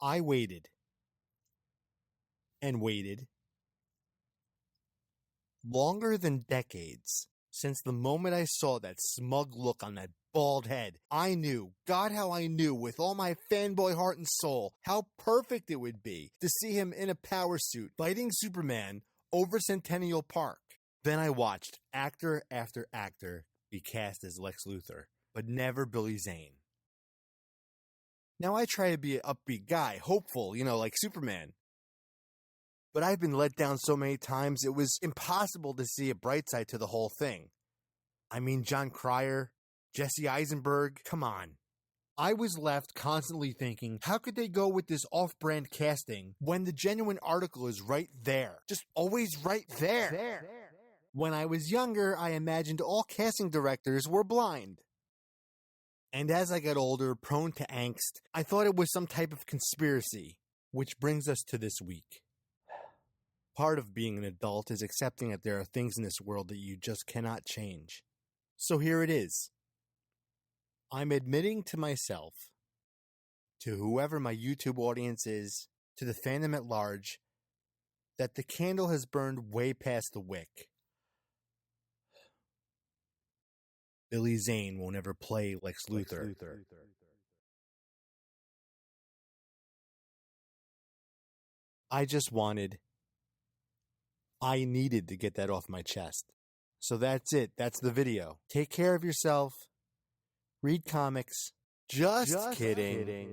I waited and waited longer than decades since the moment I saw that smug look on that bald head. I knew, God how I knew with all my fanboy heart and soul, how perfect it would be to see him in a power suit fighting Superman over Centennial Park. Then I watched actor after actor be cast as Lex Luthor, but never Billy Zane. Now I try to be an upbeat guy, hopeful, like Superman. But I've been let down so many times, it was impossible to see a bright side to the whole thing. I mean, John Cryer, Jesse Eisenberg, come on. I was left constantly thinking, how could they go with this off-brand casting when the genuine article is right there? Just always right there. When I was younger, I imagined all casting directors were blind. And as I got older, prone to angst, I thought it was some type of conspiracy. Which brings us to this week. Part of being an adult is accepting that there are things in this world that you just cannot change. So here it is. I'm admitting to myself, to whoever my YouTube audience is, to the fandom at large, that the candle has burned way past the wick. Billy Zane won't ever play Lex Luthor. I needed to get that off my chest. So that's it. That's the video. Take care of yourself. Read comics. Just kidding.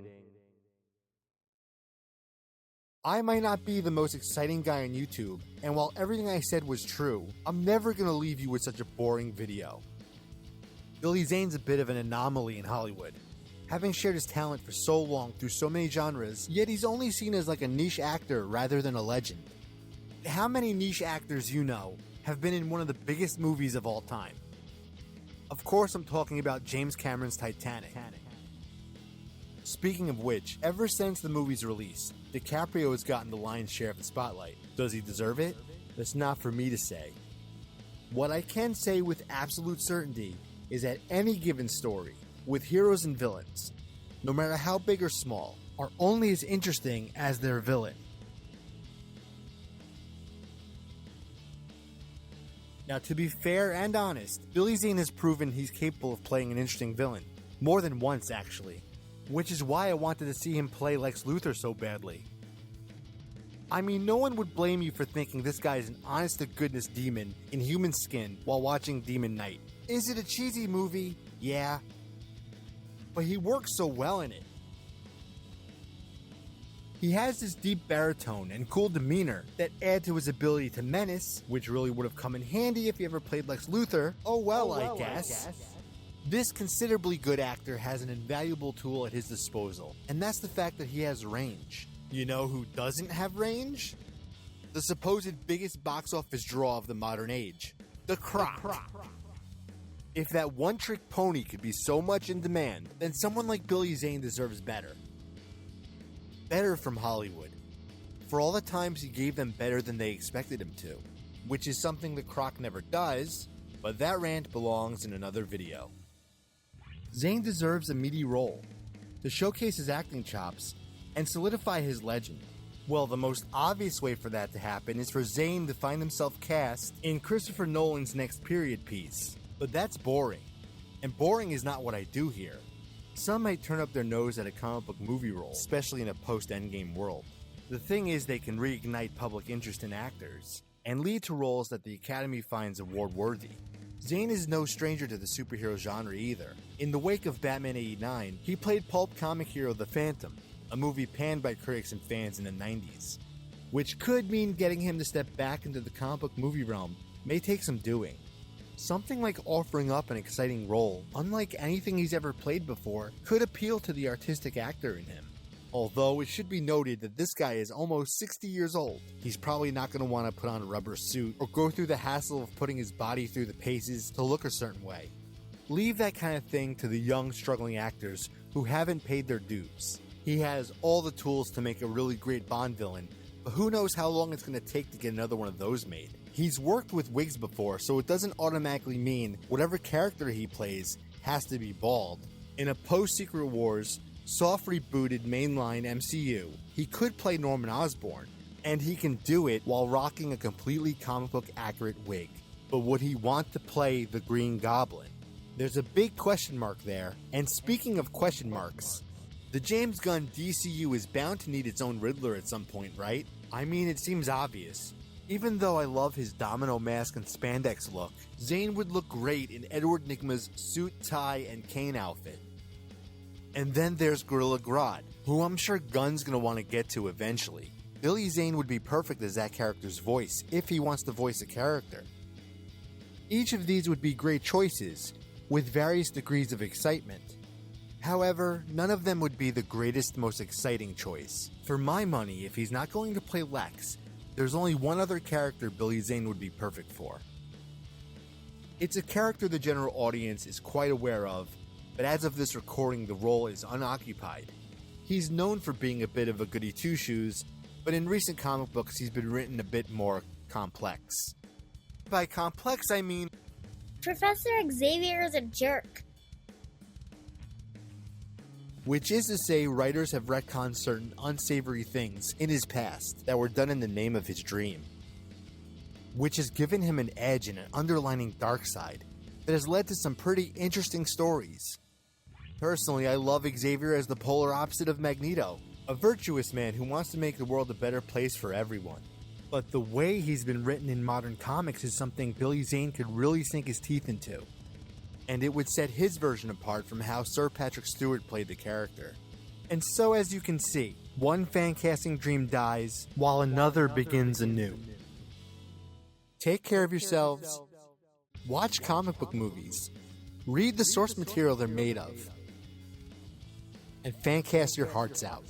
I might not be the most exciting guy on YouTube, and while everything I said was true, I'm never going to leave you with such a boring video. Billy Zane's a bit of an anomaly in Hollywood, having shared his talent for so long through so many genres, yet he's only seen as like a niche actor rather than a legend. How many niche actors you know have been in one of the biggest movies of all time? Of course I'm talking about James Cameron's Titanic. Speaking of which, ever since the movie's release, DiCaprio has gotten the lion's share of the spotlight. Does he deserve it? That's not for me to say. What I can say with absolute certainty is that any given story, with heroes and villains, no matter how big or small, are only as interesting as their villain. Now, to be fair and honest, Billy Zane has proven he's capable of playing an interesting villain. More than once, actually. Which is why I wanted to see him play Lex Luthor so badly. I mean, no one would blame you for thinking this guy is an honest-to-goodness demon in human skin while watching Demon Knight. Is it a cheesy movie? Yeah. But he works so well in it. He has this deep baritone and cool demeanor that add to his ability to menace, which really would have come in handy if he ever played Lex Luthor. I guess. This considerably good actor has an invaluable tool at his disposal, and that's the fact that he has range. You know who doesn't have range? The supposed biggest box office draw of the modern age, the Croc. If that one-trick pony could be so much in demand, then someone like Billy Zane deserves better. Better from Hollywood. For all the times he gave them better than they expected him to. Which is something the Croc never does, but that rant belongs in another video. Zane deserves a meaty role, to showcase his acting chops, and solidify his legend. Well, the most obvious way for that to happen is for Zane to find himself cast in Christopher Nolan's next period piece. But that's boring. And boring is not what I do here. Some might turn up their nose at a comic book movie role, especially in a post-Endgame world. The thing is, they can reignite public interest in actors, and lead to roles that the Academy finds award-worthy. Zane is no stranger to the superhero genre either. In the wake of Batman '89, he played pulp comic hero The Phantom, a movie panned by critics and fans in the 90s. Which could mean getting him to step back into the comic book movie realm may take some doing. Something like offering up an exciting role, unlike anything he's ever played before, could appeal to the artistic actor in him. Although it should be noted that this guy is almost 60 years old. He's probably not going to want to put on a rubber suit or go through the hassle of putting his body through the paces to look a certain way. Leave that kind of thing to the young, struggling actors who haven't paid their dues. He has all the tools to make a really great Bond villain, but who knows how long it's going to take to get another one of those made. He's worked with wigs before, so it doesn't automatically mean whatever character he plays has to be bald. In a post-Secret Wars, soft rebooted mainline MCU, he could play Norman Osborn, and he can do it while rocking a completely comic book accurate wig. But would he want to play the Green Goblin? There's a big question mark there, and speaking of question marks, the James Gunn DCU is bound to need its own Riddler at some point, right? I mean, it seems obvious. Even though I love his domino mask and spandex look, Zane would look great in Edward Nygma's suit, tie, and cane outfit. And then there's Gorilla Grodd, who I'm sure Gunn's gonna want to get to eventually. Billy Zane would be perfect as that character's voice, if he wants to voice a character. Each of these would be great choices, with various degrees of excitement. However, none of them would be the greatest, most exciting choice. For my money, if he's not going to play Lex, there's only one other character Billy Zane would be perfect for. It's a character the general audience is quite aware of, but as of this recording, the role is unoccupied. He's known for being a bit of a goody two-shoes, but in recent comic books he's been written a bit more complex. By complex, I mean Professor Xavier is a jerk. Which is to say, writers have retconned certain unsavory things in his past that were done in the name of his dream, which has given him an edge and an underlining dark side that has led to some pretty interesting stories. Personally, I love Xavier as the polar opposite of Magneto, a virtuous man who wants to make the world a better place for everyone. But the way he's been written in modern comics is something Billy Zane could really sink his teeth into, and it would set his version apart from how Sir Patrick Stewart played the character. And so, as you can see, one fan-casting dream dies while another begins anew. Take care of yourselves, watch comic book movies, read the source material they're made of, and fan-cast your hearts out.